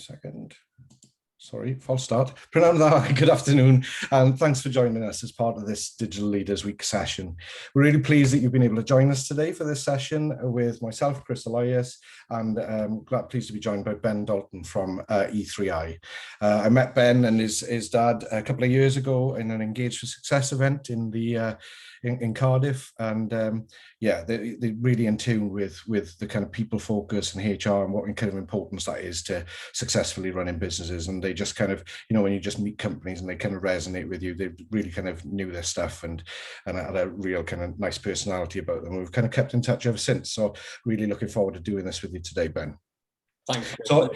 Second. Sorry, false start. Good afternoon, and thanks for joining us as part of this Digital Leaders Week session. We're really pleased that you've been able to join us today for this session with myself, Chris Elias, and pleased to be joined by Ben Dalton from E3I. I met Ben and his dad a couple of years ago in an Engage for Success event in Cardiff, and yeah, they're really in tune with the kind of people focus and HR and what kind of importance that is to successfully running businesses. And they just kind of, you know, when you just meet companies and they kind of resonate with you, they really kind of knew their stuff and had a real kind of nice personality about them. We've kind of kept in touch ever since. So really looking forward to doing this with you today, Ben. Thanks. So,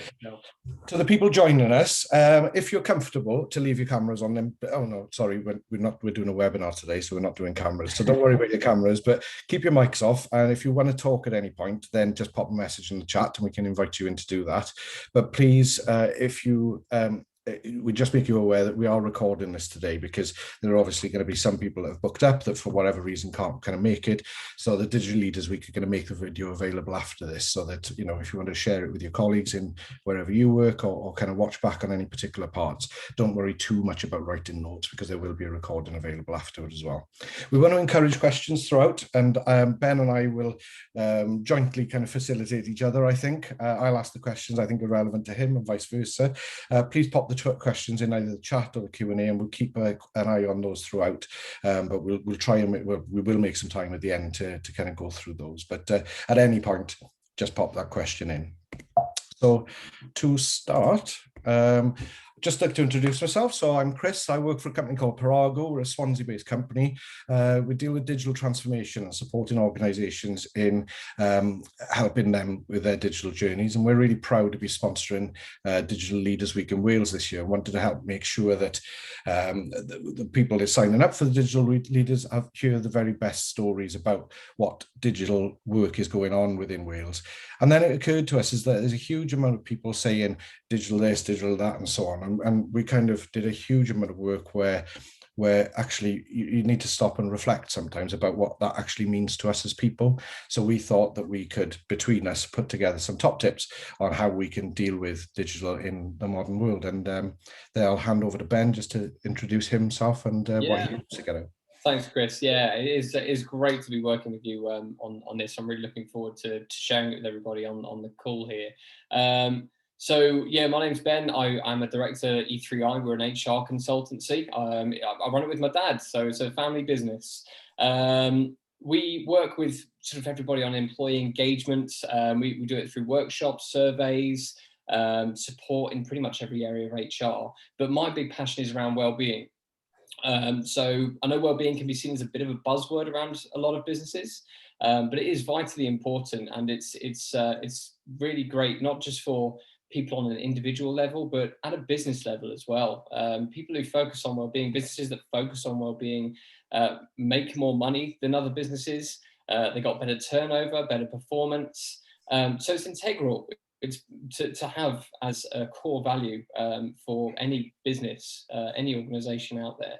to the people joining us, if you're comfortable to leave your cameras on them. Oh no, sorry, we're doing a webinar today, so we're not doing cameras. So don't worry about your cameras, but keep your mics off. And if you want to talk at any point, then just pop a message in the chat, and we can invite you in to do that. But please, if you we just make you aware that we are recording this today because there are obviously going to be some people that have booked up that for whatever reason can't kind of make it. So the Digital Leaders Week are going to make the video available after this, so that, you know, if you want to share it with your colleagues in wherever you work, or kind of watch back on any particular parts, don't worry too much about writing notes, because there will be a recording available afterward as well. We want to encourage questions throughout, and Ben and I will jointly kind of facilitate each other. I think I'll ask the questions I think are relevant to him and vice versa. Please pop the questions in either the chat or the Q&A, and we'll keep an eye on those throughout, but we'll try and we will make some time at the end to kind of go through those, but at any point just pop that question in. So to start, just like to introduce myself. So I'm Chris. I work for a company called Perago. We're a Swansea-based company. We deal with digital transformation and supporting organisations in helping them with their digital journeys. And we're really proud to be sponsoring Digital Leaders Week in Wales this year. I wanted to help make sure that the people that are signing up for the Digital Leaders hear the very best stories about what digital work is going on within Wales. And then it occurred to us is that there's a huge amount of people saying digital this, digital that, and so on. And we kind of did a huge amount of work where actually you need to stop and reflect sometimes about what that actually means to us as people. So we thought that we could, between us, put together some top tips on how we can deal with digital in the modern world. And then I'll hand over to Ben just to introduce himself and what he wants to get out. Thanks, Chris. Yeah, it is great to be working with you on this. I'm really looking forward to sharing it with everybody on the call here. So yeah, my name's Ben. I'm a director at E3I. We're an HR consultancy. I run it with my dad, so it's a family business. We work with sort of everybody on employee engagement. We do it through workshops, surveys, support in pretty much every area of HR. But my big passion is around well-being. So I know well-being can be seen as a bit of a buzzword around a lot of businesses, but it is vitally important, and it's really great, not just for people on an individual level, but at a business level as well. People who focus on well-being, businesses that focus on well-being, make more money than other businesses. They got better turnover, better performance. So it's integral. It's to have as a core value for any business, any organization out there.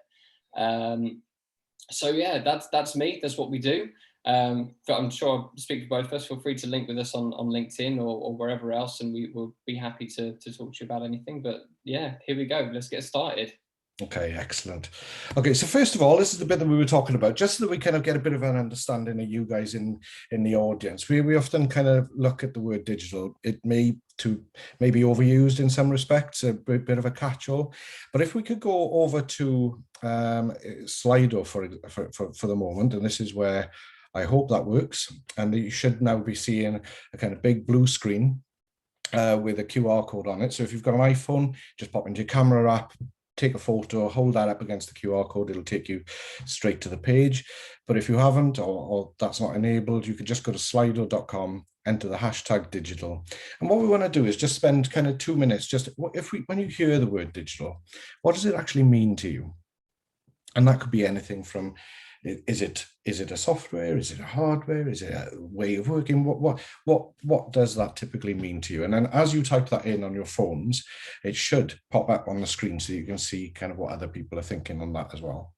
So yeah, that's me. That's what we do. I'm sure I'll speak to both of us. Feel free to link with us on LinkedIn or wherever else, and we will be happy to talk to you about anything. But yeah, here we go. Let's get started. Okay, excellent. Okay, so first of all, this is the bit that we were talking about, just so that we kind of get a bit of an understanding of you guys in the audience. We often kind of look at the word digital. It may be overused in some respects, a bit of a catch-all. But if we could go over to Slido for the moment, and this is where I hope that works, and you should now be seeing a kind of big blue screen with a QR code on it. So if you've got an iPhone, just pop into your camera app, take a photo, hold that up against the QR code, it'll take you straight to the page. But if you haven't, or that's not enabled, you can just go to slido.com, enter the hashtag digital. And what we want to do is just spend kind of 2 minutes, just when you hear the word digital, what does it actually mean to you? And that could be anything from, is it a software? Is it a hardware? Is it a way of working? What does that typically mean to you? And then as you type that in on your phones, it should pop up on the screen so you can see kind of what other people are thinking on that as well.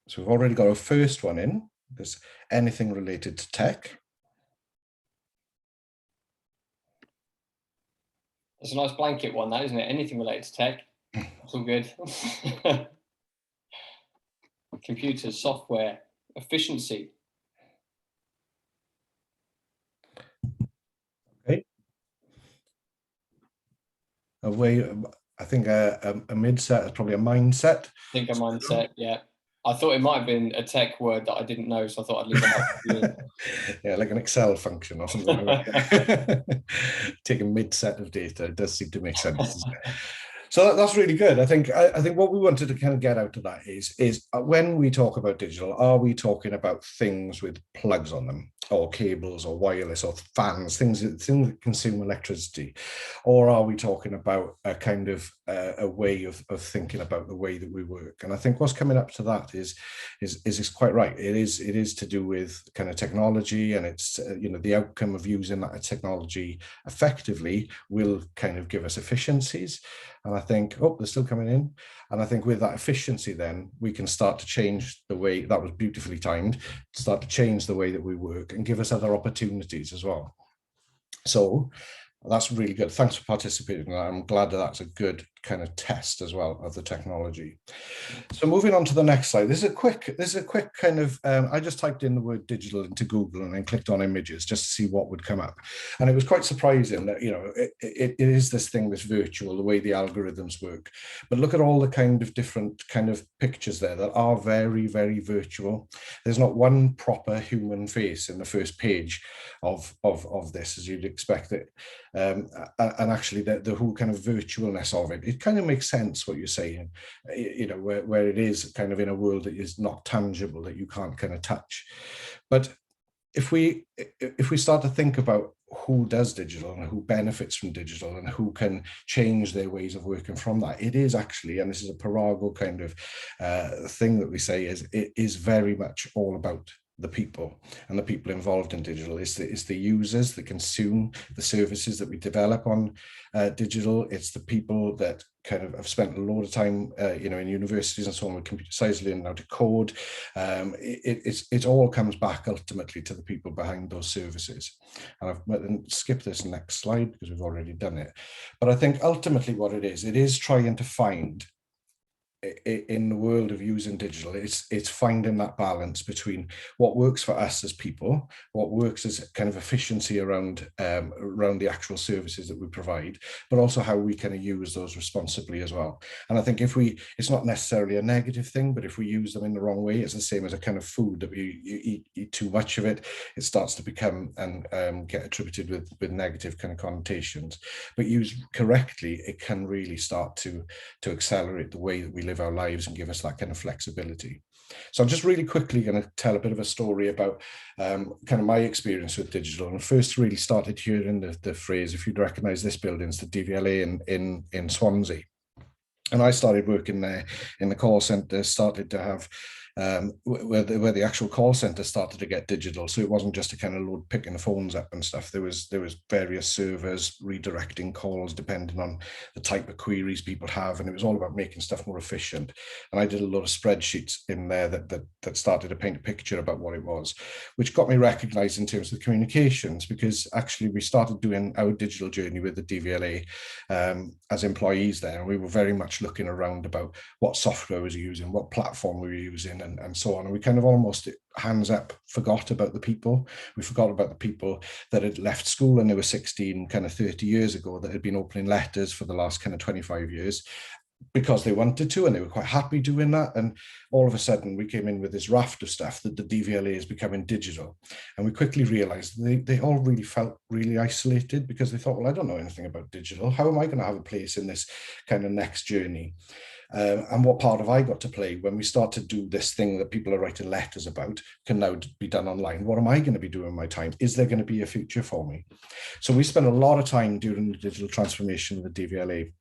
So we've already got our first one in. There's anything related to tech. It's a nice blanket one, that, isn't it? Anything related to tech, it's all good. Computers, software, efficiency. Okay. A way, I think a mid-set is probably a mindset. I think a mindset, yeah. I thought it might have been a tech word that I didn't know, so I thought I'd leave it out. Yeah, like an Excel function or something. Take a mid-set of data. It does seem to make sense. So that's really good. I think what we wanted to kind of get out of that is when we talk about digital, are we talking about things with plugs on them, or cables, or wireless, or fans, things that consume electricity, or are we talking about a kind of a way of thinking about the way that we work? And I think what's coming up to that is quite right. It is to do with kind of technology, and it's the outcome of using that technology effectively will kind of give us efficiencies. And I think, oh, they're still coming in. And I think with that efficiency, then we can start to change the way, that was beautifully timed, start to change the way that we work and give us other opportunities as well. So that's really good. Thanks for participating. I'm glad that that's a good kind of test as well of the technology. So moving on to the next slide. This is a quick kind of, I just typed in the word digital into Google and then clicked on images just to see what would come up. And it was quite surprising that, it is this thing, this virtual, the way the algorithms work. But look at all the kind of different kind of pictures there that are very, very virtual. There's not one proper human face in the first page of this, as you'd expect it. And actually the whole kind of virtualness of it kind of makes sense what you're saying, where it is kind of in a world that is not tangible, that you can't kind of touch. But if we start to think about who does digital and who benefits from digital and who can change their ways of working from that, it is actually, and this is a Perago kind of thing that we say, it is very much all about the people and the people involved in digital. It's the users that consume the services that we develop on digital. It's the people that kind of have spent a lot of time in universities and so on with computer science, learning how to code. It all comes back ultimately to the people behind those services. And I've skipped this next slide because we've already done it. But I think ultimately what it is trying to find, in the world of using digital, it's finding that balance between what works for us as people, what works as kind of efficiency around the actual services that we provide, but also how we kind of use those responsibly as well. And I think it's not necessarily a negative thing, but if we use them in the wrong way, it's the same as a kind of food that you eat too much of it, it starts to become and get attributed with negative kind of connotations. But used correctly, it can really start to accelerate the way that we live our lives and give us that kind of flexibility. So I'm just really quickly going to tell a bit of a story about kind of my experience with digital. And first really started hearing the phrase, if you'd recognize this building, it's the DVLA in Swansea. And I started working there in the call centre, started to have where the actual call center started to get digital. So it wasn't just a kind of load picking the phones up and stuff. There was various servers redirecting calls depending on the type of queries people have, and it was all about making stuff more efficient. And I did a lot of spreadsheets in there that started to paint a picture about what it was, which got me recognized in terms of the communications, because actually we started doing our digital journey with the DVLA as employees there, and we were very much looking around about what software was using, what platform we were using, and so on. And we kind of almost, hands up, forgot about the people. We forgot about the people that had left school and they were 16, kind of 30 years ago, that had been opening letters for the last kind of 25 years because they wanted to, and they were quite happy doing that. And all of a sudden we came in with this raft of stuff that the DVLA is becoming digital. And we quickly realized they all really felt really isolated, because they thought, well, I don't know anything about digital. How am I going to have a place in this kind of next journey? And what part have I got to play when we start to do this thing that people are writing letters about can now be done online? What am I going to be doing with my time? Is there going to be a future for me? So we spent a lot of time during the digital transformation of the DVLA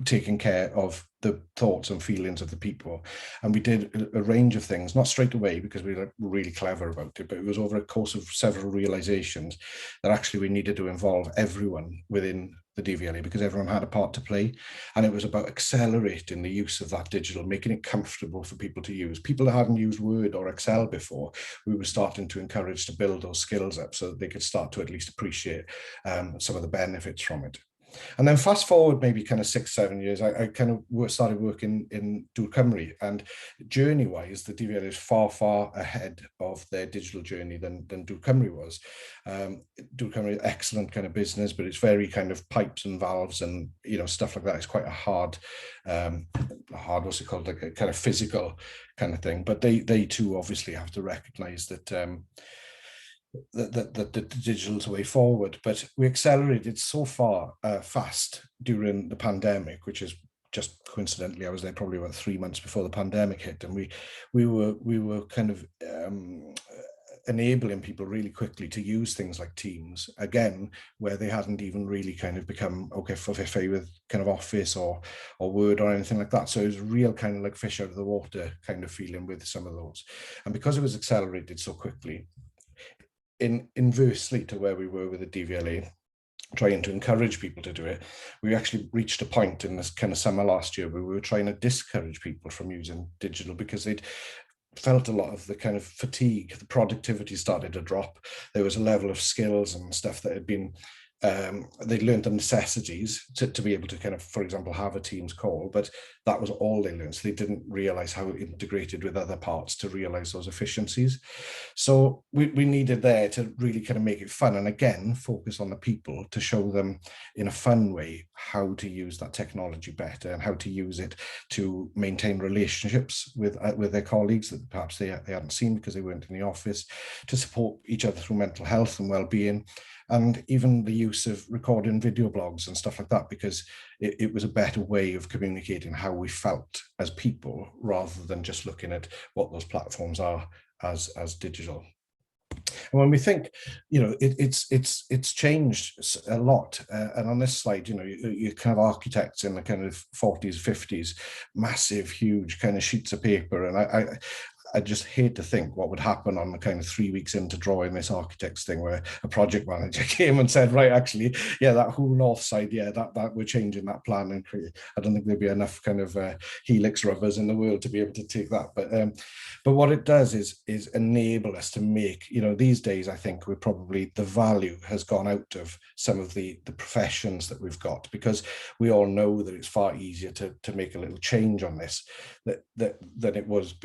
taking care of the thoughts and feelings of the people. And we did a range of things, not straight away because we were really clever about it, but it was over a course of several realizations that actually we needed to involve everyone within the DVLA because everyone had a part to play. And it was about accelerating the use of that digital, making it comfortable for people to use. People that hadn't used Word or Excel before, we were starting to encourage to build those skills up so that they could start to at least appreciate some of the benefits from it. And then fast forward maybe kind of 6-7 years, I kind of started working in Dŵr Cymru, and journey-wise, the DVLA is far, far ahead of their digital journey than Dŵr Cymru was. Dŵr Cymru, excellent kind of business, but it's very kind of pipes and valves and, you know, stuff like that. It's quite a hard, what's it called, like a kind of physical kind of thing. But they too obviously have to recognise that the digital's way forward, but we accelerated so far fast during the pandemic, which is just coincidentally, I was there probably about 3 months before the pandemic hit, and we were kind of enabling people really quickly to use things like Teams again, where they hadn't even really kind of become okay with kind of Office or Word or anything like that. So it was real kind of like fish out of the water kind of feeling with some of those, and because it was accelerated so quickly, inversely to where we were with the DVLA, trying to encourage people to do it, we actually reached a point in this kind of summer last year where we were trying to discourage people from using digital because they'd felt a lot of the kind of fatigue, the productivity started to drop. There was a level of skills and stuff that had been they learned the necessities to be able to kind of, for example, have a Teams call, but that was all they learned. So they didn't realize how it integrated with other parts to realize those efficiencies. So we needed there to really kind of make it fun. And again, focus on the people to show them in a fun way how to use that technology better and how to use it to maintain relationships with their colleagues that perhaps they hadn't seen because they weren't in the office, to support each other through mental health and well-being, and even the use of recording video blogs and stuff like that, because it was a better way of communicating how we felt as people rather than just looking at what those platforms are as digital. And when we think, you know, it's changed a lot. And on this slide, you know, you kind of architects in the kind of 40s, 50s, massive, huge kind of sheets of paper. And I just hate to think what would happen on the kind of 3 weeks into drawing this architects thing where a project manager came and said, right, actually, yeah, that whole north side, yeah, that we're changing that plan. And I don't think there'd be enough kind of helix rubbers in the world to be able to take that. But what it does is enable us to make, you know, these days, I think we're probably, the value has gone out of some of the professions that we've got, because we all know that it's far easier to make a little change on this than it was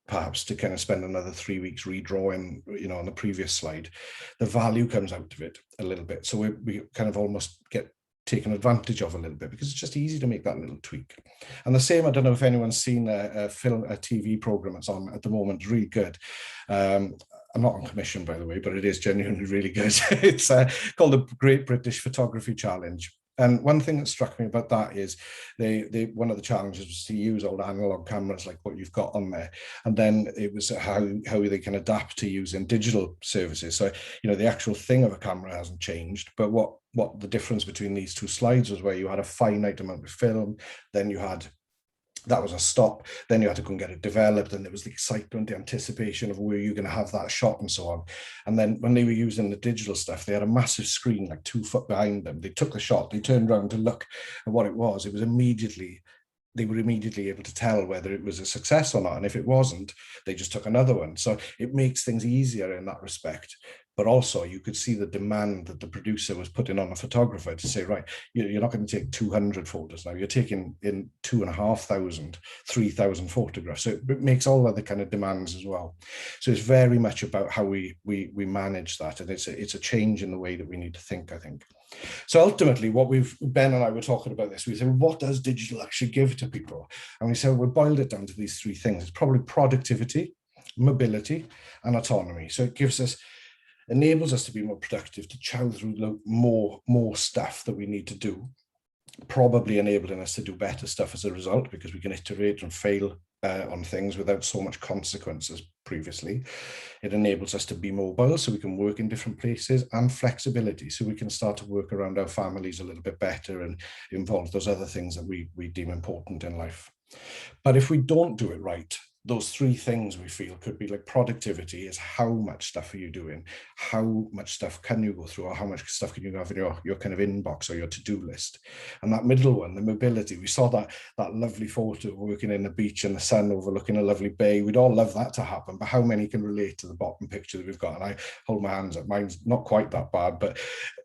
perhaps to kind of spend another 3 weeks redrawing, you know, on the previous slide. The value comes out of it a little bit. So we kind of almost get taken advantage of a little bit because it's just easy to make that little tweak. And the same, I don't know if anyone's seen a TV program that's on at the moment, really good. I'm not on commission, by the way, but it is genuinely really good. It's called the Great British Photography Challenge. And one thing that struck me about that is one of the challenges was to use old analog cameras like what you've got on there. And then it was how they can adapt to using digital services. So, you know, the actual thing of a camera hasn't changed, but what the difference between these two slides was where you had a finite amount of film, then you had, that was a stop, then you had to go and get it developed, and there was the excitement, the anticipation of where you're going to have that shot and so on. And then when they were using the digital stuff, they had a massive screen like 2 foot behind them. They took the shot, they turned around to look at what it was. They were immediately able to tell whether it was a success or not. And if it wasn't, they just took another one. So it makes things easier in that respect. But also you could see the demand that the producer was putting on a photographer to say, right, you're not going to take 200 photos now, you're taking in 2,500, 3,000 photographs. So it makes all other kind of demands as well. So it's very much about how we manage that. And it's a change in the way that we need to think, I think. So ultimately, Ben and I were talking about this, we said, what does digital actually give to people? And we said, we boiled it down to these 3 things. It's probably productivity, mobility, and autonomy. So it enables us to be more productive, to chow through more stuff that we need to do. probably enabling us to do better stuff as a result, because we can iterate and fail on things without so much consequences previously. It enables us to be mobile, so we can work in different places, and flexibility, so we can start to work around our families a little bit better and involve those other things that we deem important in life. But if we don't do it right, those three things we feel could be like productivity is how much stuff are you doing? How much stuff can you go through, or how much stuff can you have in your kind of inbox or your to-do list? And that middle one, the mobility, we saw that lovely photo of working in the beach and the sun overlooking a lovely bay. We'd all love that to happen, but how many can relate to the bottom picture that we've got? And I hold my hands up. Mine's not quite that bad, but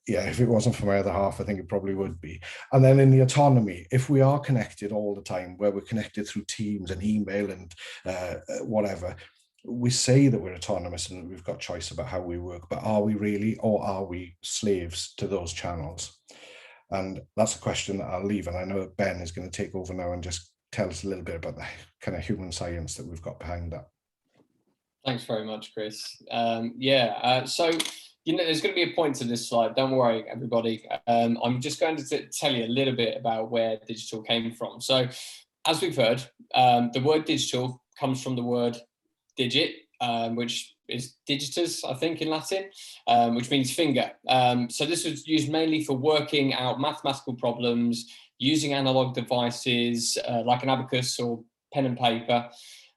yeah, if it wasn't for my other half, I think it probably would be. And then in the autonomy, if we are connected all the time, where we're connected through Teams and email and whatever, we say that we're autonomous and we've got choice about how we work, but are we really, or are we slaves to those channels? And that's a question that I'll leave. And I know Ben is going to take over now and just tell us a little bit about the kind of human science that we've got behind that. Thanks very much, Chris. So, there's going to be a point to this slide. Don't worry, everybody. I'm just going to tell you a little bit about where digital came from. So, as we've heard, the word digital comes from the word digit, which is digitus, I think, in Latin, which means finger. So this was used mainly for working out mathematical problems using analog devices like an abacus or pen and paper.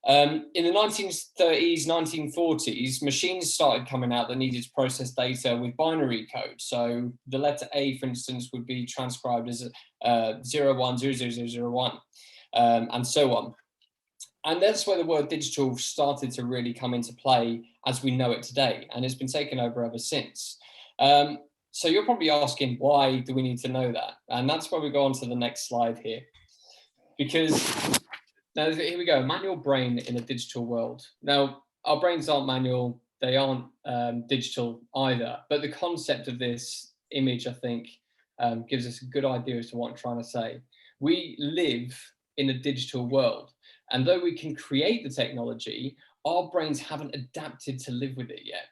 In the 1930s, 1940s, machines started coming out that needed to process data with binary code. So the letter A, for instance, would be transcribed as 010001, and so on. And that's where the word digital started to really come into play as we know it today. And it's been taken over ever since. So you're probably asking, why do we need to know that? And that's where we go on to the next slide here. Because now, here we go, manual brain in a digital world. Now, our brains aren't manual, they aren't digital either, but the concept of this image, I think, gives us a good idea as to what I'm trying to say. We live in a digital world, and though we can create the technology, our brains haven't adapted to live with it yet.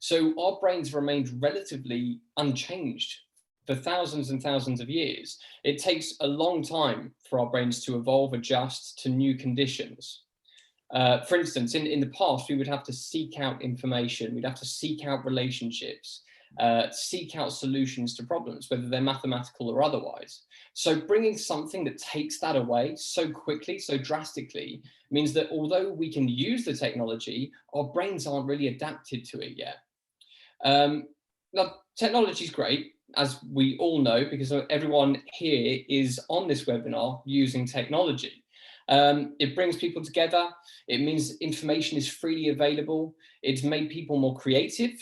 So our brains remained relatively unchanged for thousands and thousands of years. It takes a long time for our brains to evolve, adjust to new conditions. For instance, in the past, we would have to seek out information, we'd have to seek out relationships, seek out solutions to problems, whether they're mathematical or otherwise. So bringing something that takes that away so quickly, so drastically, means that although we can use the technology, our brains aren't really adapted to it yet. Now, technology is great, as we all know, because everyone here is on this webinar using technology. It brings people together. It means information is freely available. It's made people more creative,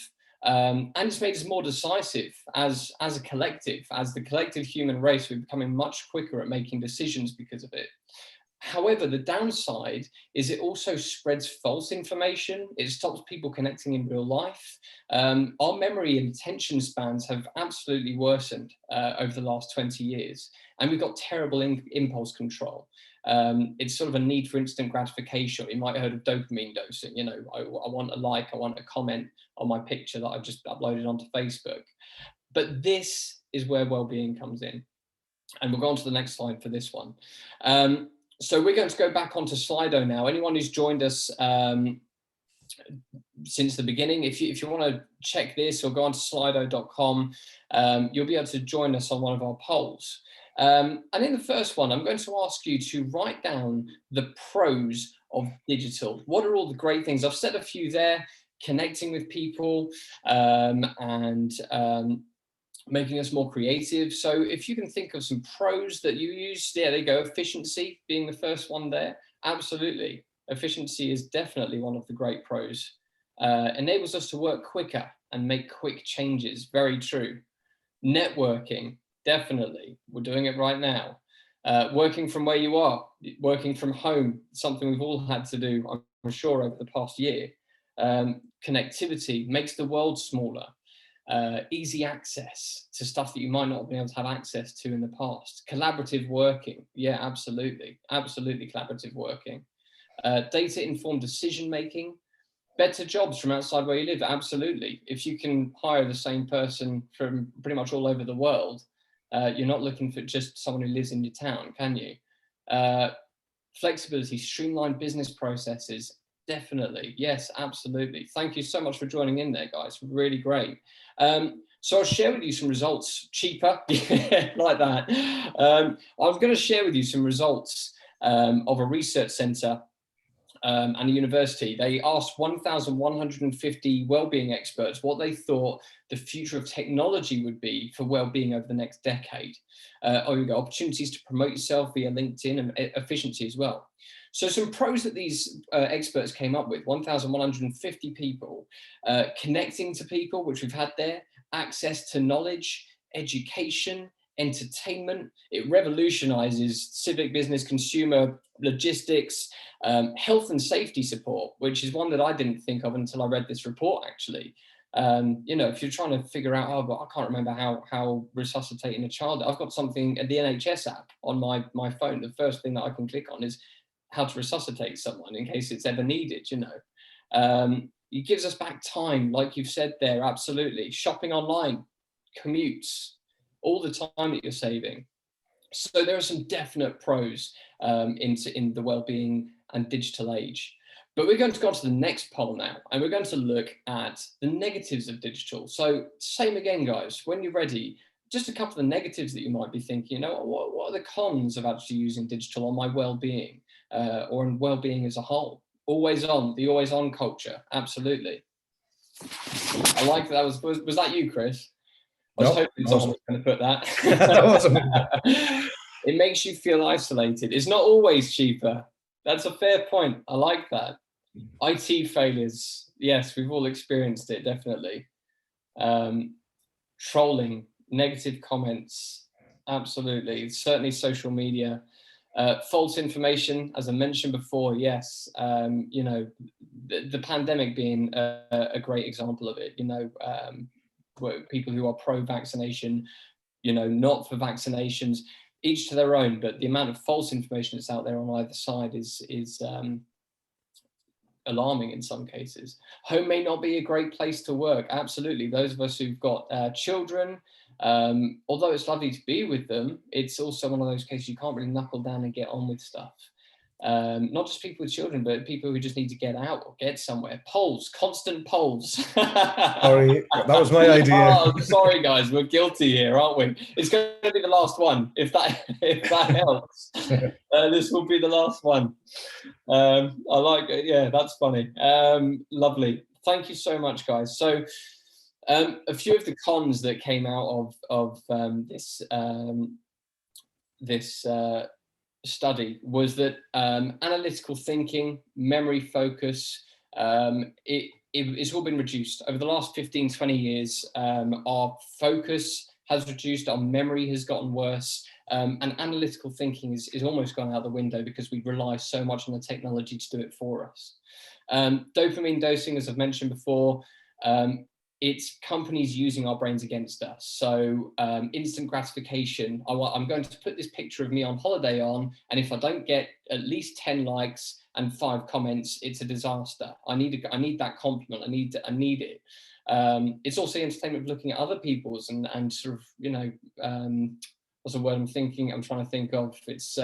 and it's made us more decisive as a collective. As the collective human race, we're becoming much quicker at making decisions because of it. However, the downside is it also spreads false information. It stops people connecting in real life. Our memory and attention spans have absolutely worsened over the last 20 years. And we've got terrible impulse control. It's sort of a need for instant gratification. You might have heard of dopamine dosing. You know, I want a like, I want a comment on my picture that I've just uploaded onto Facebook. But this is where well-being comes in. And we'll go on to the next slide for this one. So we're going to go back onto Slido now. Anyone who's joined us since the beginning, if you want to check this or go onto slido.com, you'll be able to join us on one of our polls. And in the first one, I'm going to ask you to write down the pros of digital. What are all the great things? I've said a few there: connecting with people and making us more creative. So if you can think of some pros that you use, yeah, there you go. Efficiency being the first one there. Absolutely. Efficiency is definitely one of the great pros. Enables us to work quicker and make quick changes. Very true. Networking, definitely. We're doing it right now. Working from where you are, working from home, something we've all had to do, I'm sure, over the past year. Connectivity makes the world smaller. Easy access to stuff that you might not have been able to have access to in the past. Collaborative working, yeah, absolutely collaborative working. Data-informed decision-making. Better jobs from outside where you live, absolutely. If you can hire the same person from pretty much all over the world, You're not looking for just someone who lives in your town, can you? Flexibility, streamlined business processes, definitely. Yes, absolutely. Thank you so much for joining in there, guys. Really great. So I'll share with you some results. Cheaper, like that. I'm going to share with you some results of a research centre and a university. They asked 1,150 wellbeing experts what they thought the future of technology would be for wellbeing over the next decade. Oh, you go, opportunities to promote yourself via LinkedIn and efficiency as well. So some pros that these experts came up with: 1,150 people, connecting to people, which we've had there, access to knowledge, education, entertainment. It revolutionizes civic, business, consumer, logistics, health and safety support, which is one that I didn't think of until I read this report, actually. If you're trying to figure out, oh, but I can't remember how resuscitating a child, I've got something at the NHS app on my phone. The first thing that I can click on is how to resuscitate someone in case it's ever needed, It gives us back time, like you've said there, absolutely. Shopping online, commutes, all the time that you're saving. So there are some definite pros in the wellbeing and digital age. But we're going to go on to the next poll now, and we're going to look at the negatives of digital. So same again, guys, when you're ready, just a couple of the negatives that you might be thinking, what are the cons of actually using digital on my well-being or in well-being as a whole? Always on, the always on culture, absolutely. I like that. Was that you, Chris? I was hoping someone was going to put that. It makes you feel isolated. It's not always cheaper. That's a fair point. I like that. IT failures. Yes, we've all experienced it, definitely. Trolling, negative comments. Absolutely. Certainly social media. False information, as I mentioned before, yes. The pandemic being a great example of it, people who are pro-vaccination, not for vaccinations, each to their own, but the amount of false information that's out there on either side is alarming in some cases. Home may not be a great place to work. Absolutely. Those of us who've got children, although it's lovely to be with them, it's also one of those cases you can't really knuckle down and get on with stuff. Not just people with children, but people who just need to get out or get somewhere. Polls, constant polls. Sorry, that was my idea. Oh, sorry, guys, we're guilty here, aren't we? It's going to be the last one, if that helps. This will be the last one. I like it. Yeah, that's funny. Lovely. Thank you so much, guys. So, a few of the cons that came out of this study was that analytical thinking, memory focus, it's all been reduced. Over the last 15, 20 years, our focus has reduced, our memory has gotten worse, and analytical thinking is almost gone out the window because we rely so much on the technology to do it for us. Dopamine dosing, as I've mentioned before, it's companies using our brains against us. So instant gratification. I'm going to put this picture of me on holiday on, and if I don't get at least 10 likes and 5 comments, it's a disaster. I need that compliment. I need it. It's also entertainment of looking at other people's and sort of, what's the word I'm trying to think of? It's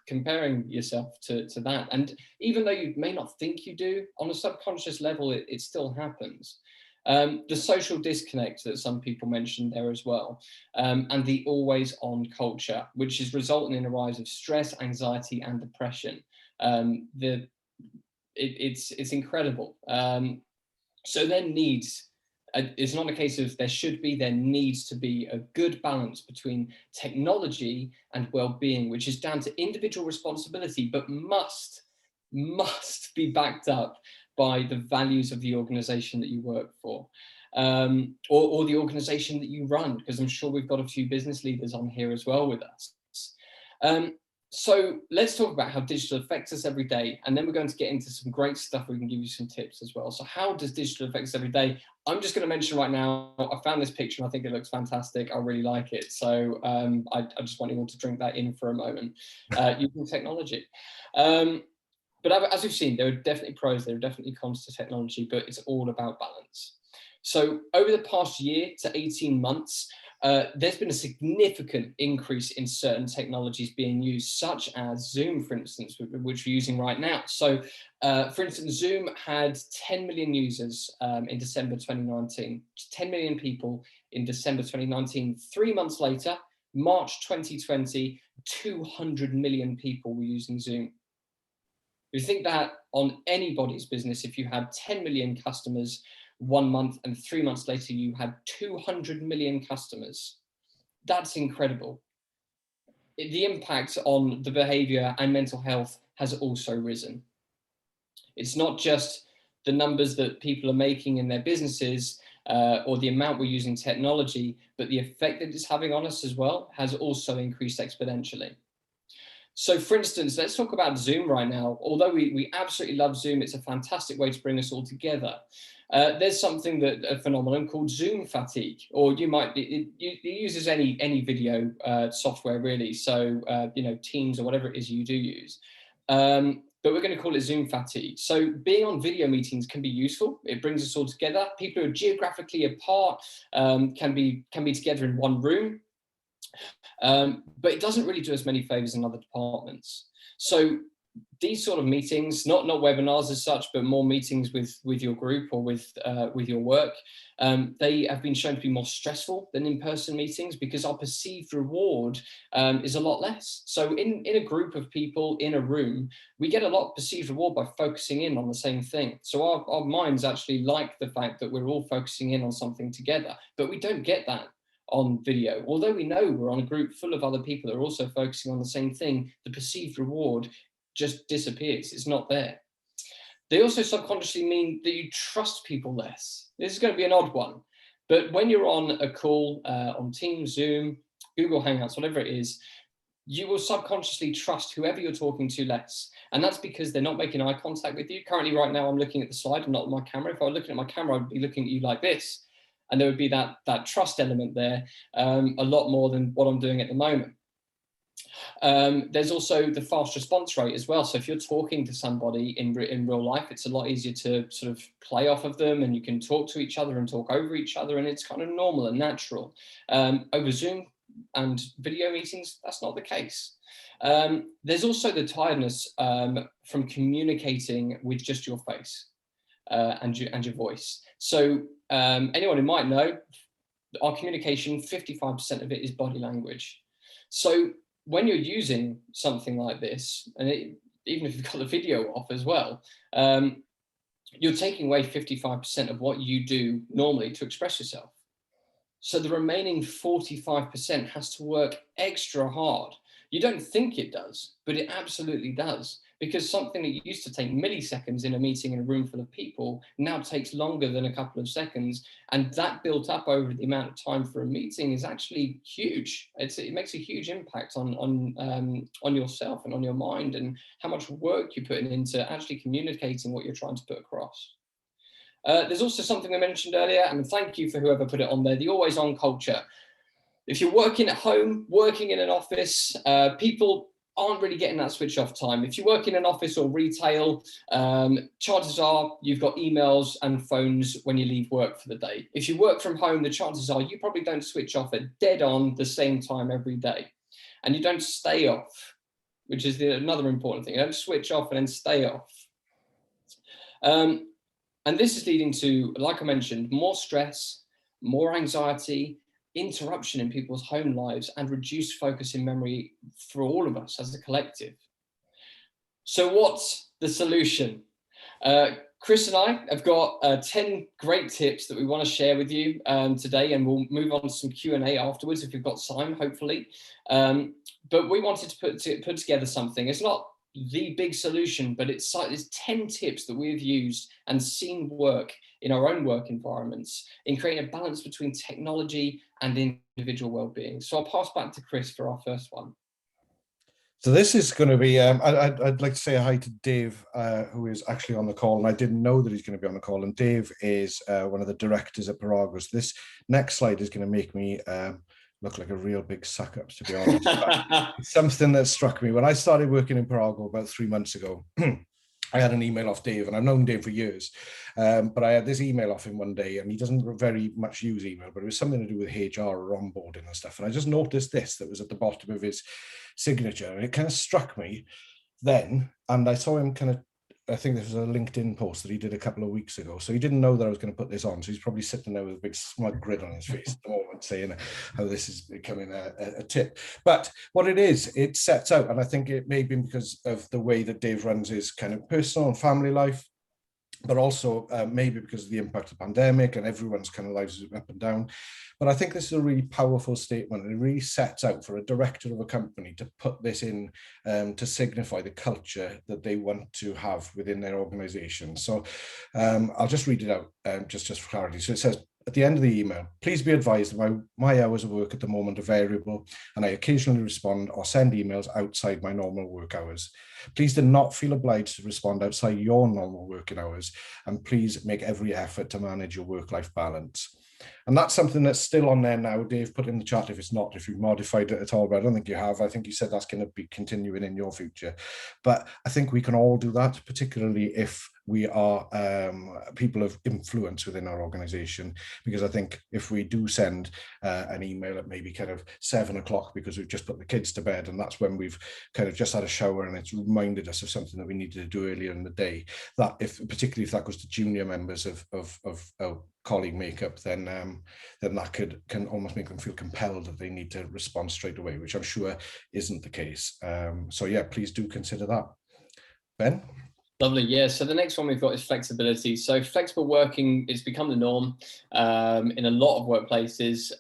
comparing yourself to that. And even though you may not think you do, on a subconscious level, it still happens. The social disconnect that some people mentioned there as well, and the always on culture, which is resulting in a rise of stress, anxiety, and depression. It's incredible. So there needs, it's not a case of there needs to be a good balance between technology and well-being, which is down to individual responsibility, but must be backed up by the values of the organization that you work for, or the organization that you run, because I'm sure we've got a few business leaders on here as well with us. So let's talk about how digital affects us every day, and then we're going to get into some great stuff. We can give you some tips as well. So how does digital affect us every day? I'm just going to mention right now, I found this picture and I think it looks fantastic. I really like it. So I just want you all to drink that in for a moment, using technology. But as we've seen, there are definitely pros, there are definitely cons to technology, but it's all about balance. So over the past year to 18 months, there's been a significant increase in certain technologies being used, such as Zoom, for instance, which we're using right now. So, for instance, Zoom had 10 million users in December 2019, 10 million people in December 2019. 3 months later, March 2020, 200 million people were using Zoom. If you think that on anybody's business, if you had 10 million customers 1 month and 3 months later you had 200 million customers, that's incredible. The impact on the behavior and mental health has also risen. It's not just the numbers that people are making in their businesses or the amount we're using technology, but the effect that it's having on us as well has also increased exponentially. So for instance, let's talk about Zoom right now. Although we absolutely love Zoom, it's a fantastic way to bring us all together. There's something that a phenomenon called Zoom fatigue, or you might, it uses any video software really. So, you know, Teams or whatever it is you do use. But we're going to call it Zoom fatigue. So being on video meetings can be useful. It brings us all together. People who are geographically apart can be together in one room. But it doesn't really do us many favors in other departments. So these sort of meetings, not webinars as such, but more meetings with your group or with your work, they have been shown to be more stressful than in-person meetings because our perceived reward is a lot less. So in a group of people in a room, we get a lot of perceived reward by focusing in on the same thing. So our minds actually like the fact that we're all focusing in on something together, but we don't get that on video. Although we know we're on a group full of other people that are also focusing on the same thing, the perceived reward just disappears. It's not there. They also subconsciously mean that you trust people less. This is going to be an odd one, but when you're on a call on Teams, Zoom, Google Hangouts, whatever it is, you will subconsciously trust whoever you're talking to less. And that's because they're not making eye contact with you. Currently, right now, I'm looking at the slide and not at my camera. If I were looking at my camera, I'd be looking at you like this. And there would be that trust element there a lot more than what I'm doing at the moment. There's also the fast response rate as well. So if you're talking to somebody in real life, it's a lot easier to sort of play off of them, and you can talk to each other and talk over each other, and it's kind of normal and natural. Over Zoom and video meetings, that's not the case. There's also the tiredness from communicating with just your face and your voice. So anyone who might know, our communication, 55% of it is body language. So when you're using something like this, and even if you've got the video off as well, you're taking away 55% of what you do normally to express yourself. So the remaining 45% has to work extra hard. You don't think it does, but it absolutely does. Because something that used to take milliseconds in a meeting in a room full of people now takes longer than a couple of seconds. And that built up over the amount of time for a meeting is actually huge. It makes a huge impact on yourself and on your mind and how much work you're putting into actually communicating what you're trying to put across. There's also something I mentioned earlier, and thank you for whoever put it on there, the always on culture. If you're working at home, working in an office, people aren't really getting that switch off time. If you work in an office or retail, chances are you've got emails and phones when you leave work for the day. If you work from home, the chances are you probably don't switch off at dead on the same time every day. And you don't stay off, which is another important thing. You don't switch off and then stay off. And this is leading to, like I mentioned, more stress, more anxiety, interruption in people's home lives, and reduced focus in memory for all of us as a collective. So what's the solution? Chris and I have got 10 great tips that we want to share with you today, and we'll move on to some Q&A afterwards if you've got time, hopefully. But we wanted to put together something. It's not the big solution, but it's 10 tips that we've used and seen work in our own work environments in creating a balance between technology and individual well-being. So I'll pass back to Chris for our first one. So this is going to be, I'd like to say hi to Dave, who is actually on the call, and I didn't know that he's going to be on the call. And Dave is one of the directors at Perago. So this next slide is going to make me look like a real big suck-up, to be honest. It's something that struck me when I started working in Perago about 3 months ago. I had an email off Dave, and I've known Dave for years, but I had this email off him one day, and he doesn't very much use email, but it was something to do with HR or onboarding and stuff. And I just noticed this that was at the bottom of his signature, and it kind of struck me then. And I saw him kind of, I think this was a LinkedIn post that he did a couple of weeks ago. So he didn't know that I was going to put this on. So he's probably sitting there with a big smug grin on his face at the moment, saying how this is becoming a tip. But what it is, it sets out, and I think it may be because of the way that Dave runs his kind of personal and family life, but also maybe because of the impact of the pandemic and everyone's kind of lives up and down. But I think this is a really powerful statement, and it really sets out for a director of a company to put this in to signify the culture that they want to have within their organization. So I'll just read it out just for clarity. So it says, at the end of the email, please be advised that my hours of work at the moment are variable, and I occasionally respond or send emails outside my normal work hours. Please do not feel obliged to respond outside your normal working hours, and please make every effort to manage your work-life balance. And that's something that's still on there now. Dave, put in the chat if it's not, if you've modified it at all, but I don't think you have. I think you said that's going to be continuing in your future. But I think we can all do that, particularly if we are people of influence within our organization, because I think if we do send an email at maybe kind of 7 o'clock because we've just put the kids to bed, and that's when we've kind of just had a shower and it's reminded us of something that we needed to do earlier in the day, that particularly if that goes to junior members of colleague makeup, then that can almost make them feel compelled that they need to respond straight away, which I'm sure isn't the case. So yeah, please do consider that. Ben? Lovely. Yeah. So the next one we've got is flexibility. So flexible working has become the norm in a lot of workplaces,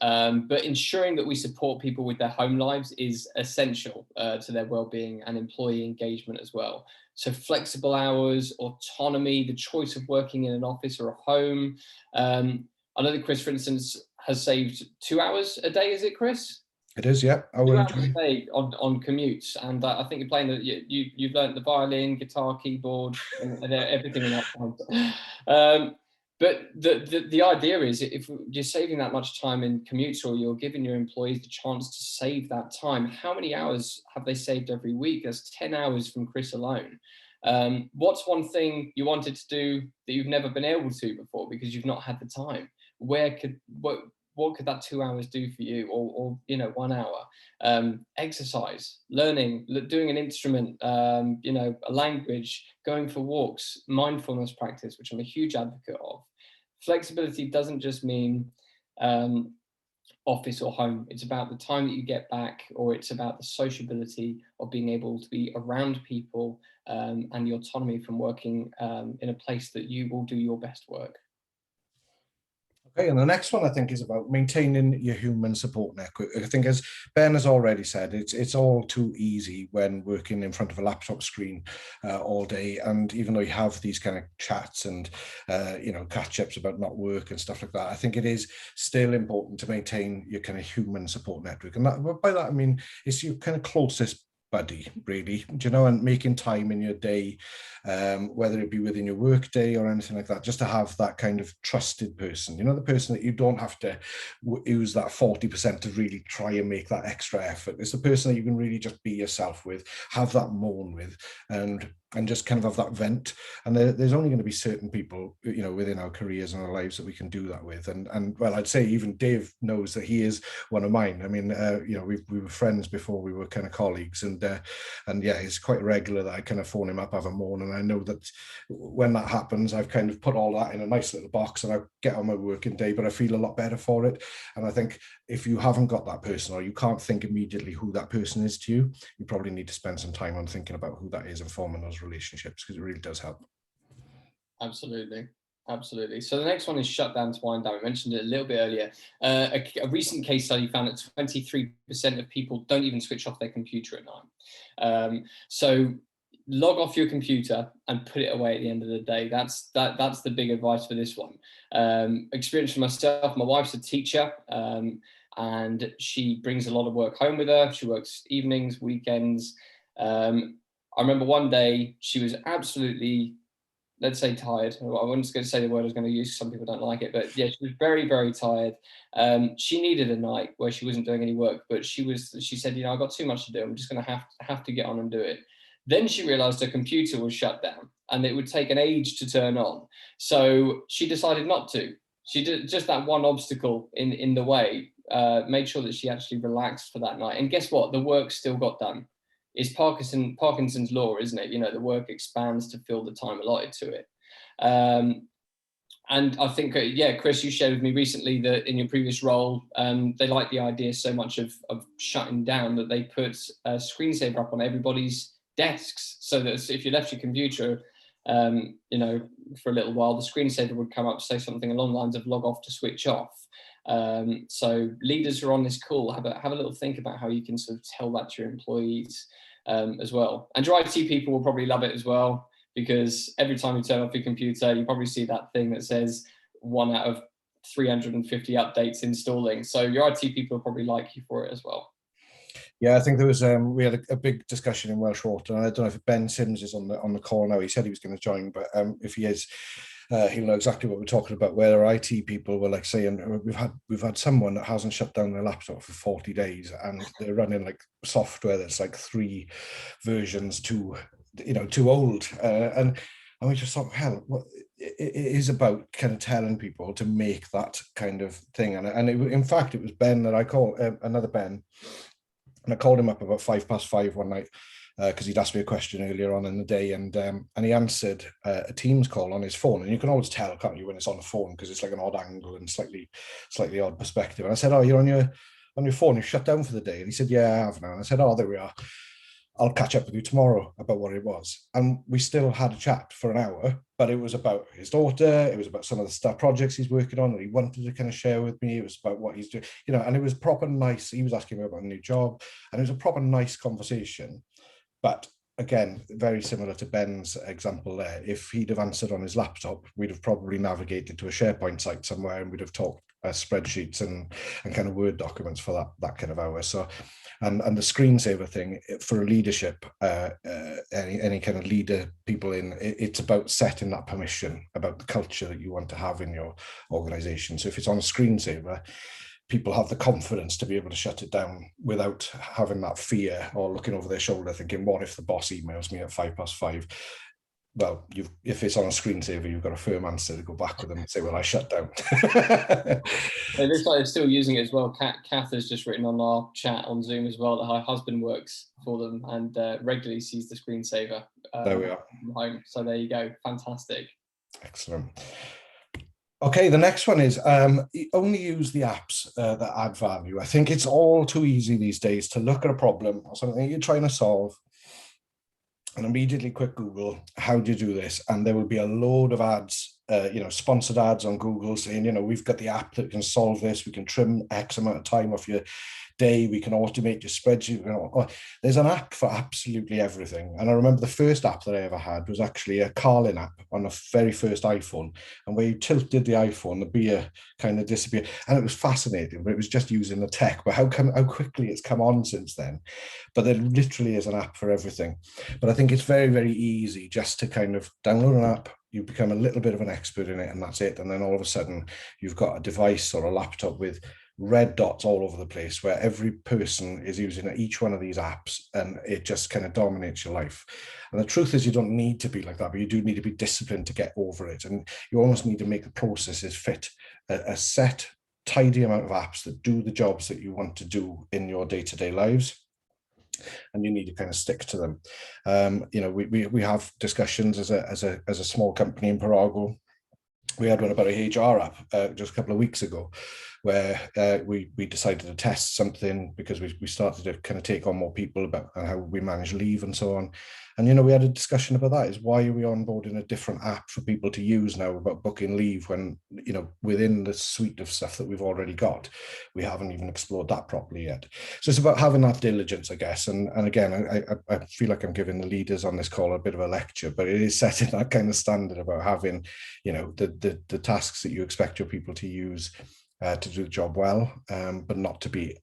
but ensuring that we support people with their home lives is essential to their well-being and employee engagement as well. So flexible hours, autonomy, the choice of working in an office or a home. I know that Chris, for instance, has saved 2 hours a day. Is it, Chris? It is, yeah. 2 hours a day on commutes, and I think you're playing you've learned the violin, guitar, keyboard, and everything in that time. But the idea is, if you're saving that much time in commutes, or you're giving your employees the chance to save that time, how many hours have they saved every week? That's 10 hours from Chris alone. What's one thing you wanted to do that you've never been able to before because you've not had the time? What could that 2 hours do for you, or 1 hour? Exercise, learning, doing an instrument, a language, going for walks, mindfulness practice, which I'm a huge advocate of. Flexibility doesn't just mean office or home. It's about the time that you get back, or it's about the sociability of being able to be around people, and the autonomy from working in a place that you will do your best work. Okay, and the next one I think is about maintaining your human support network. I think, as Ben has already said, it's all too easy when working in front of a laptop screen all day. And even though you have these kind of chats and catch-ups about not work and stuff like that, I think it is still important to maintain your kind of human support network. And by that I mean it's your kind of closest buddy, really, and making time in your day, whether it be within your work day or anything like that, just to have that kind of trusted person, the person that you don't have to use that 40% to really try and make that extra effort. It's the person that you can really just be yourself with, have that moan with, and just kind of have that vent. And there's only going to be certain people, within our careers and our lives that we can do that with. And well, I'd say even Dave knows that he is one of mine. I mean, we were friends before we were kind of colleagues, and yeah, it's quite regular that I kind of phone him up, have a moan, and I know that when that happens, I've kind of put all that in a nice little box and I get on my working day, but I feel a lot better for it. And I think if you haven't got that person, or you can't think immediately who that person is to you, you probably need to spend some time on thinking about who that is and forming those relationships, because it really does help. Absolutely. So the next one is shut down to wind down. We mentioned it a little bit earlier. A recent case study found that 23% of people don't even switch off their computer at night. So log off your computer and put it away at the end of the day. That's the big advice for this one. Experience for myself, my wife's a teacher, and she brings a lot of work home with her. She works evenings, weekends. I remember one day she was absolutely, let's say, tired. I wasn't going to say the word I was going to use. Some people don't like it, but yeah, she was very, very tired. She needed a night where she wasn't doing any work, but she said, I've got too much to do. I'm just going to have to get on and do it. Then she realized her computer was shut down. and it would take an age to turn on. So she decided not to. She did just that one obstacle in the way, made sure that she actually relaxed for that night. And guess what? The work still got done. It's Parkinson's law, isn't it? You know, the work expands to fill the time allotted to it. And I think, yeah, Chris, you shared with me recently that in your previous role, they like the idea so much of shutting down that they put a screensaver up on everybody's desks, so that if you left your computer, you know, for a little while, the screensaver would come up to say something along the lines of log off to switch off. So leaders who are on this call, have a little think about how you can sort of tell that to your employees as well. And your IT people will probably love it as well, because every time you turn off your computer, you probably see that thing that says 1 out of 350 updates installing. So your IT people will probably like you for it as well. Yeah, I think there was we had a big discussion in Welsh Water, and I don't know if Ben Sims is on the call now. He said he was going to join, but if he is, he'll know exactly what we're talking about. Where our IT people were like saying, we've had someone that hasn't shut down their laptop for 40 days, and they're running like software that's like 3 versions too old, and we just thought, hell, it is about kind of telling people to make that kind of thing, and in fact, it was Ben that I called, another Ben. And I called him up about 5:05 one night because he'd asked me a question earlier on in the day, and he answered a Teams call on his phone. And you can always tell, can't you, when it's on the phone, because it's like an odd angle and slightly odd perspective. And I said, "Oh, you're on your phone. You've shut down for the day." And he said, "Yeah, I have now." And I said, "Oh, there we are. I'll catch up with you tomorrow about what it was." And we still had a chat for an hour, but it was about his daughter. It was about some of the stuff projects he's working on that he wanted to kind of share with me. It was about what he's doing, and it was proper nice. He was asking me about a new job, and it was a proper nice conversation. But again, very similar to Ben's example there. If he'd have answered on his laptop, we'd have probably navigated to a SharePoint site somewhere, and we'd have talked spreadsheets and kind of Word documents for that kind of hour. So, and the screensaver thing for leadership, any kind of leader people in, it's about setting that permission about the culture that you want to have in your organization. So if it's on a screensaver, people have the confidence to be able to shut it down without having that fear or looking over their shoulder thinking, what if the boss emails me at 5:05? Well, if it's on a screensaver, you've got a firm answer to go back with them and say, well, I shut down. It looks like they're still using it as well. Kath has just written on our chat on Zoom as well that her husband works for them and regularly sees the screensaver there we are. from home. So there you go. Fantastic. Excellent. Okay, the next one is only use the apps that add value. I think it's all too easy these days to look at a problem or something you're trying to solve and immediately quick Google, how do you do this? And there will be a load of ads, sponsored ads on Google saying, we've got the app that can solve this. We can trim X amount of time off your day. We can automate your spreadsheet. There's an app for absolutely everything. And I remember the first app that I ever had was actually a Carlin app on the very first iPhone. And where you tilted the iPhone, the beer kind of disappeared. And it was fascinating, but it was just using the tech. But how quickly it's come on since then. But there literally is an app for everything. But I think it's very, very easy just to kind of download an app. You become a little bit of an expert in it, and that's it. And then all of a sudden, you've got a device or a laptop with red dots all over the place where every person is using each one of these apps, and it just kind of dominates your life. And the truth is, you don't need to be like that, but you do need to be disciplined to get over it. And you almost need to make the processes fit a set, tidy amount of apps that do the jobs that you want to do in your day-to-day lives. And you need to kind of stick to them. We have discussions as a small company in Perago. We had one about a HR app just a couple of weeks ago, where we decided to test something because we started to kind of take on more people about how we manage leave and so on. And, we had a discussion about that, is why are we onboarding a different app for people to use now about booking leave when, within the suite of stuff that we've already got, we haven't even explored that properly yet. So it's about having that diligence, I guess. And again, I feel like I'm giving the leaders on this call a bit of a lecture, but it is setting that kind of standard about having, the tasks that you expect your people to use to do the job well, but not to be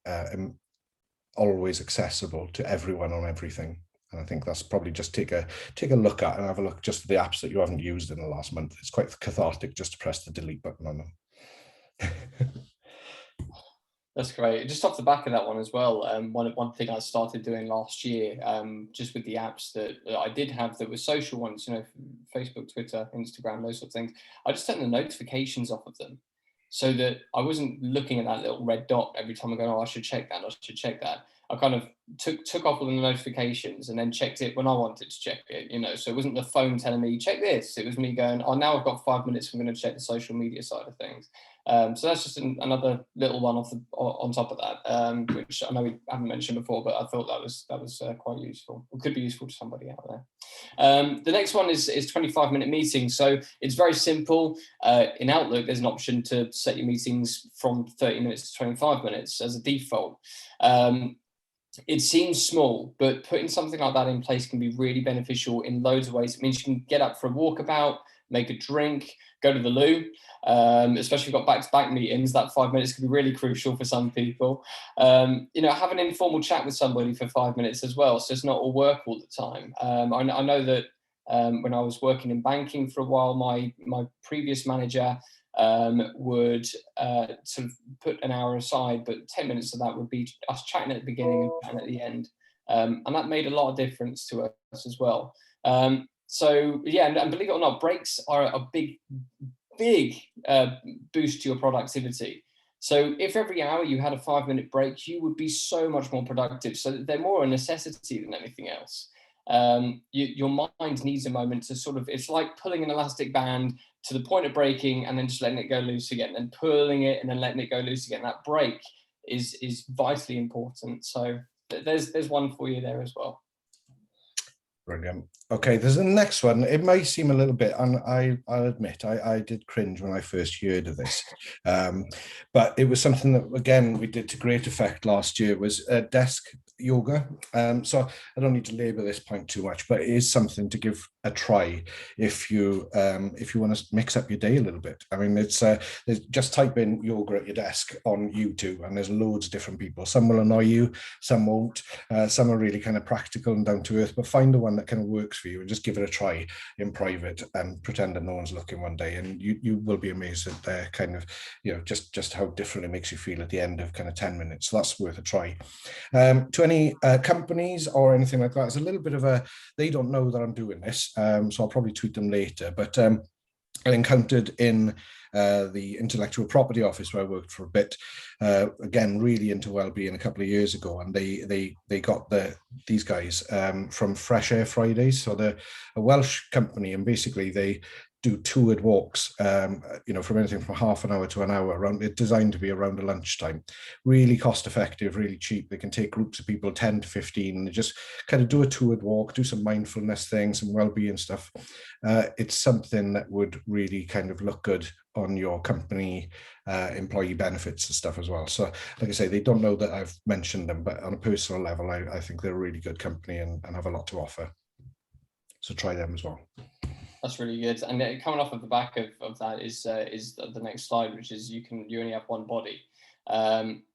always accessible to everyone on everything. And I think that's probably just take a look at and have a look just at the apps that you haven't used in the last month. It's quite cathartic just to press the delete button on them. That's great. Just off the back of that one as well, one thing I started doing last year, just with the apps that I did have that were social ones, Facebook, Twitter, Instagram, those sort of things, I just turned the notifications off of them so that I wasn't looking at that little red dot every time I go, oh, I should check that, I should check that. I kind of took off all the notifications and then checked it when I wanted to check it, so it wasn't the phone telling me, check this. It was me going, oh, now I've got 5 minutes, I'm going to check the social media side of things. So that's just another little one on top of that, which I know we haven't mentioned before, but I thought that was quite useful. It could be useful to somebody out there. The next one is 25-minute meetings. So it's very simple. In Outlook, there's an option to set your meetings from 30 minutes to 25 minutes as a default. It seems small, but putting something like that in place can be really beneficial in loads of ways. It means you can get up for a walkabout, make a drink, go to the loo, especially if you've got back-to-back meetings. That 5 minutes can be really crucial for some people. Have an informal chat with somebody for 5 minutes as well, so it's not all work all the time. I know that when I was working in banking for a while, my previous manager would sort of put an hour aside, but 10 minutes of that would be us chatting at the beginning and chatting at the end. And that made a lot of difference to us as well. So yeah, and believe it or not, breaks are a big boost to your productivity. So if every hour you had a 5-minute break, you would be so much more productive. So they're more a necessity than anything else. Your mind needs a moment to sort of, it's like pulling an elastic band to the point of breaking and then just letting it go loose again, and pulling it and then letting it go loose again. That break is vitally important. So there's one for you there as well. Brilliant. Okay, there's the next one. It may seem a little bit, and I'll admit, I did cringe when I first heard of this. But it was something that, again, we did to great effect last year, was desk yoga. So I don't need to labor this point too much, but it is something to give a try if you want to mix up your day a little bit. I mean, it's just type in yoga at your desk on YouTube, and there's loads of different people. Some will annoy you, some won't. Some are really kind of practical and down to earth, but find the one that kind of works for you and just give it a try in private and pretend that no one's looking one day, and you will be amazed at kind of just how different it makes you feel at the end of kind of 10 minutes. So that's worth a try. To any companies or anything like that, it's a little bit of they don't know that I'm doing this, so I'll probably tweet them later, but I encountered in the intellectual property office where I worked for a bit, again, really into Wellbeing a couple of years ago, and they got these guys from Fresh Air Fridays. So they're a Welsh company, and basically they do toured walks, from anything from half an hour to an hour around. It's designed to be around a lunchtime, really cost effective, really cheap. They can take groups of people, 10 to 15, and they just kind of do a toured walk, do some mindfulness things, some well-being stuff. It's something that would really kind of look good on your company employee benefits and stuff as well. So like I say, they don't know that I've mentioned them, but on a personal level, I think they're a really good company and have a lot to offer. So try them as well. That's really good. And coming off of the back of that is the next slide, which is you only have one body.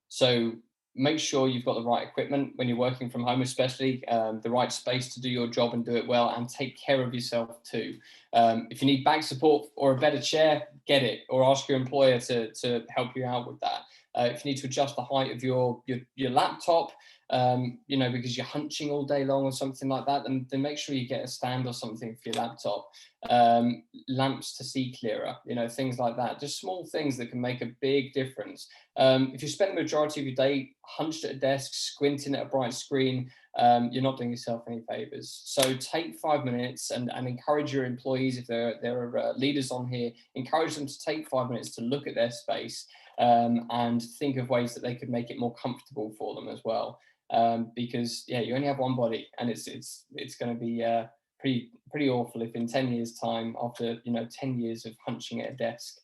So make sure you've got the right equipment when you're working from home, especially the right space to do your job and do it well, and take care of yourself too. If you need back support or a better chair, get it, or ask your employer to help you out with that. If you need to adjust the height of your laptop, because you're hunching all day long or something like that, then make sure you get a stand or something for your laptop. Lamps to see clearer, things like that. Just small things that can make a big difference. If you spend the majority of your day hunched at a desk, squinting at a bright screen, you're not doing yourself any favors. So take 5 minutes and encourage your employees, if there are leaders on here, encourage them to take 5 minutes to look at their space and think of ways that they could make it more comfortable for them as well. Because you only have one body, and it's going to be pretty awful if in 10 years time, after 10 years of hunching at a desk,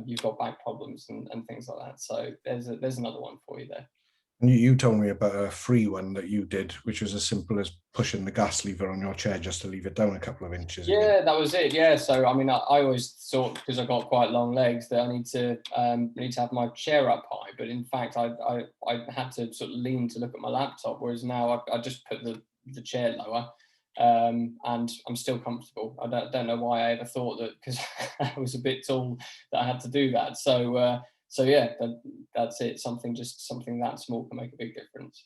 you've got back problems and things like that. So there's another one for you there. You told me about a free one that you did, which was as simple as pushing the gas lever on your chair just to leave it down a couple of inches. Yeah, that was it. Yeah, so I mean, I always thought, because I've got quite long legs, that I need to have my chair up high. But in fact, I had to sort of lean to look at my laptop, whereas now I just put the chair lower, and I'm still comfortable. I don't know why I ever thought that, because I was a bit tall, that I had to do that. So So yeah, that's it. Something that small can make a big difference.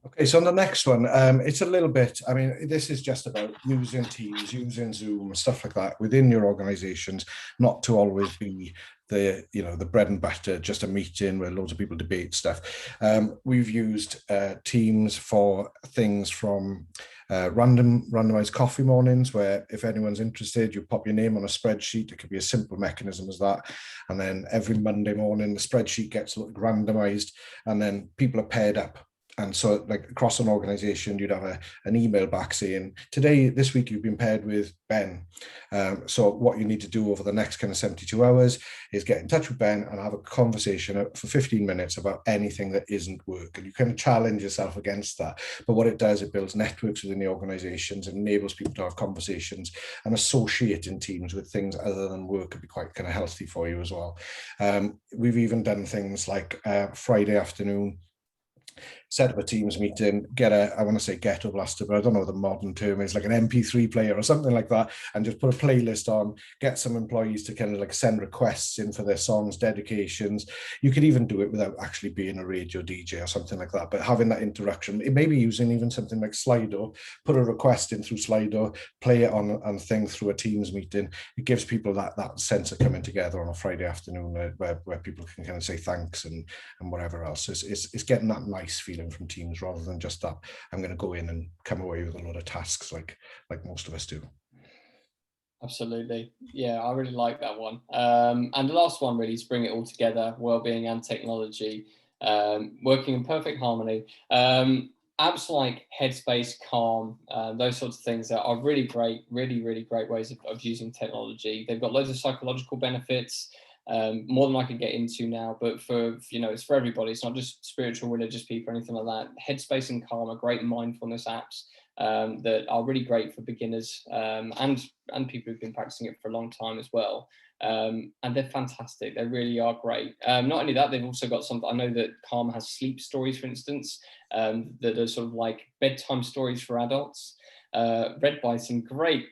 Okay, so on the next one, it's a little bit, I mean, this is just about using Teams, using Zoom, stuff like that within your organizations, not to always be the bread and butter, just a meeting where loads of people debate stuff. We've used Teams for things from randomized coffee mornings, where if anyone's interested, you pop your name on a spreadsheet. It could be a simple mechanism as that. And then every Monday morning, the spreadsheet gets randomized, and then people are paired up. And so like across an organization, you'd have an email back saying, this week, you've been paired with Ben. So what you need to do over the next kind of 72 hours is get in touch with Ben and have a conversation for 15 minutes about anything that isn't work. And you kind of challenge yourself against that. But what it does, it builds networks within the organizations and enables people to have conversations and associating teams with things other than work could be quite kind of healthy for you as well. We've even done things like Friday afternoon, set up a Teams meeting, I want to say ghetto blaster, but I don't know what the modern term is, like an MP3 player or something like that, and just put a playlist on, get some employees to kind of like send requests in for their songs, dedications. You could even do it without actually being a radio DJ or something like that, but having that interaction, it may be using even something like Slido, put a request in through Slido, play it on thing through a Teams meeting. It gives people that sense of coming together on a Friday afternoon where people can kind of say thanks and whatever else. It's getting that nice feeling from Teams rather than just that I'm going to go in and come away with a lot of tasks like most of us do. Absolutely. Yeah, I really like that one. And the last one really to bring it all together, wellbeing and technology, working in perfect harmony. Apps like Headspace, Calm, those sorts of things are really great, really great ways of using technology. They've got loads of psychological benefits, more than I could get into now, but it's for everybody. It's not just spiritual, religious people or anything like that. Headspace and Calm are great mindfulness apps that are really great for beginners and people who've been practicing it for a long time as well. And they're fantastic. They really are great. Not only that, they've also got I know that Calm has sleep stories, for instance, that are sort of like bedtime stories for adults, read by some great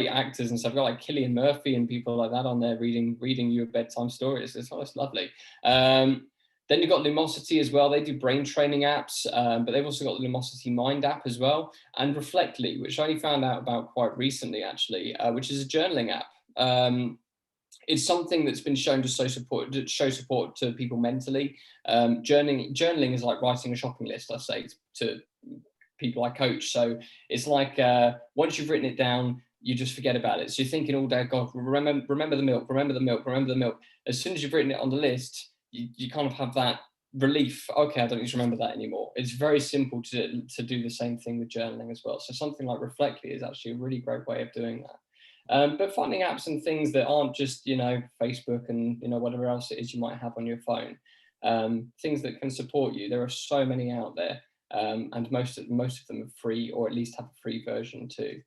actors and stuff. I've got like Cillian Murphy and people like that on there reading you a bedtime story. It's lovely. Then you've got Lumosity as well. They do brain training apps, but they've also got the Lumosity Mind app as well, and Reflectly, which I only found out about quite recently actually, which is a journaling app. It's something that's been shown to show support to people mentally. Journaling is like writing a shopping list, I say to people I coach. So it's like once you've written it down, you just forget about it. So you're thinking all day, God, remember the milk, remember the milk, remember the milk. As soon as you've written it on the list, you kind of have that relief. Okay, I don't need to remember that anymore. It's very simple to do the same thing with journaling as well. So something like Reflectly is actually a really great way of doing that. But finding apps and things that aren't just, Facebook and, whatever else it is you might have on your phone, things that can support you. There are so many out there. And most of them are free, or at least have a free version too.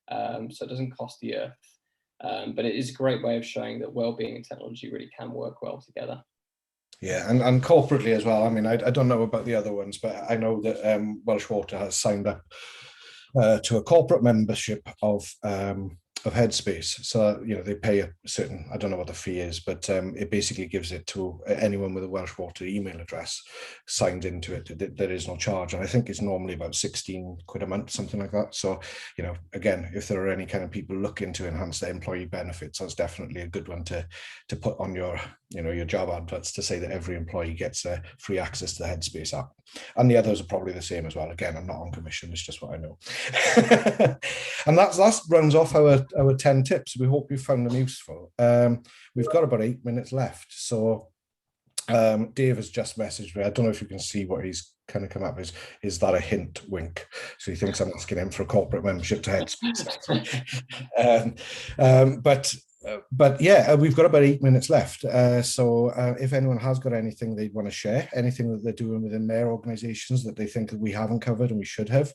So it doesn't cost the earth. But it is a great way of showing that well-being and technology really can work well together. Yeah, and corporately as well. I mean, I don't know about the other ones, but I know that Welsh Water has signed up to a corporate membership of Headspace. So, they pay a certain, I don't know what the fee is, but it basically gives it to anyone with a Welsh Water email address signed into it. There is no charge. And I think it's normally about 16 quid a month, something like that. So, again, if there are any kind of people looking to enhance their employee benefits, that's definitely a good one to put on your job adverts, to say that every employee gets free access to the Headspace app. And the others are probably the same as well. Again, I'm not on commission, it's just what I know. And that runs off our 10 tips. We hope you found them useful. We've got about 8 minutes left. So Dave has just messaged me. I don't know if you can see what he's kind of come up with. Is that a hint? Wink. So he thinks I'm asking him for a corporate membership to Headspace. But yeah, we've got about 8 minutes left. So if anyone has got anything they'd want to share, anything that they're doing within their organizations that they think that we haven't covered and we should have,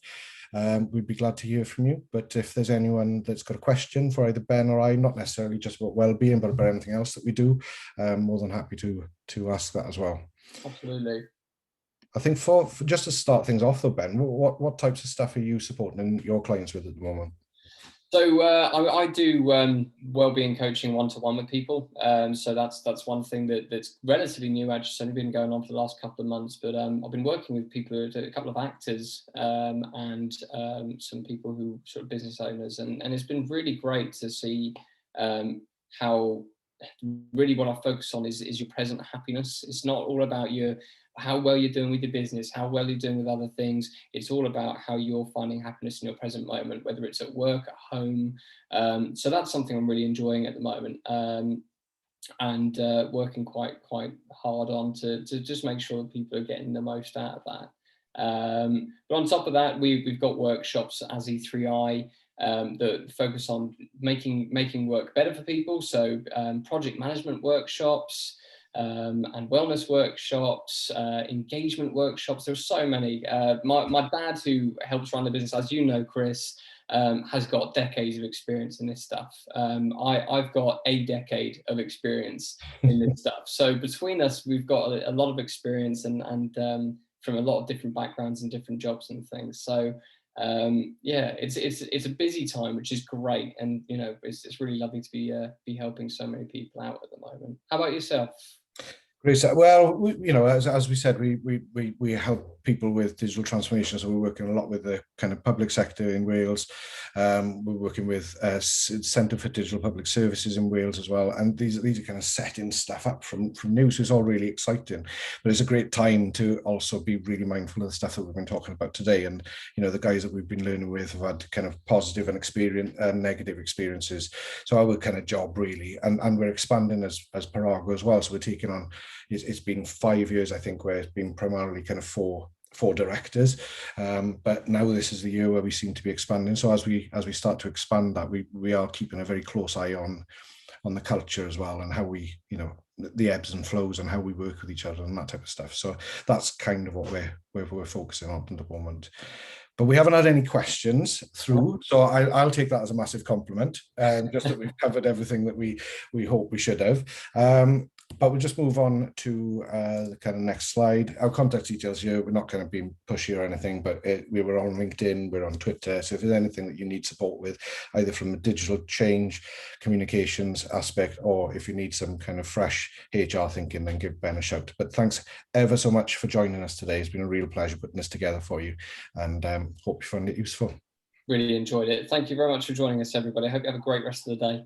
we'd be glad to hear from you. But if there's anyone that's got a question for either Ben or I, not necessarily just about well-being, but about anything else that we do, more than happy to ask that as well. Absolutely. I think for just to start things off though, Ben, what types of stuff are you supporting your clients with at the moment? So I do wellbeing coaching one-to-one with people. So that's one thing that's relatively new. Actually, it's only been going on for the last couple of months. But I've been working with people, a couple of actors, and some people who sort of business owners, and it's been really great to see how really what I focus on is your present happiness. It's not all about how well you're doing with your business, how well you're doing with other things. It's all about how you're finding happiness in your present moment, whether it's at work, at home. So that's something I'm really enjoying at the moment, and working quite hard on to just make sure that people are getting the most out of that. But on top of that, we've got workshops as E3I that focus on making work better for people. So project management workshops, and wellness workshops, engagement workshops. There's so many. My dad, who helps run the business, as you know, Chris, has got decades of experience in this stuff. I've got a decade of experience in this stuff. So between us, we've got a lot of experience and from a lot of different backgrounds and different jobs and things. So yeah, it's a busy time, which is great, and you know, it's really lovely to be helping so many people out at the moment. How about yourself? Great. Well, you know, as we said, we help people with digital transformation. So we're working a lot with the kind of public sector in Wales. We're working with Centre for Digital Public Services in Wales as well. And these are kind of setting stuff up from new. So it's all really exciting. But it's a great time to also be really mindful of the stuff that we've been talking about today. And you know, the guys that we've been learning with have had kind of positive and negative experiences. So our kind of job really, and we're expanding as Perago as well. So we're taking on. It's been 5 years, I think, where it's been primarily kind of four directors, but now this is the year where we seem to be expanding. So as we start to expand that, we are keeping a very close eye on the culture as well, and how we, you know, the ebbs and flows and how we work with each other and that type of stuff. So that's kind of what we're focusing on at the moment. But we haven't had any questions through, so I'll take that as a massive compliment, just that we've covered everything that we hope we should have. But we'll just move on to the kind of next slide. Our contact details here, we're not kind of being pushy or anything, but we were on LinkedIn, we're on Twitter. So if there's anything that you need support with, either from a digital change, communications aspect, or if you need some kind of fresh HR thinking, then give Ben a shout. But thanks ever so much for joining us today. It's been a real pleasure putting this together for you, and hope you found it useful. Really enjoyed it. Thank you very much for joining us, everybody. I hope you have a great rest of the day.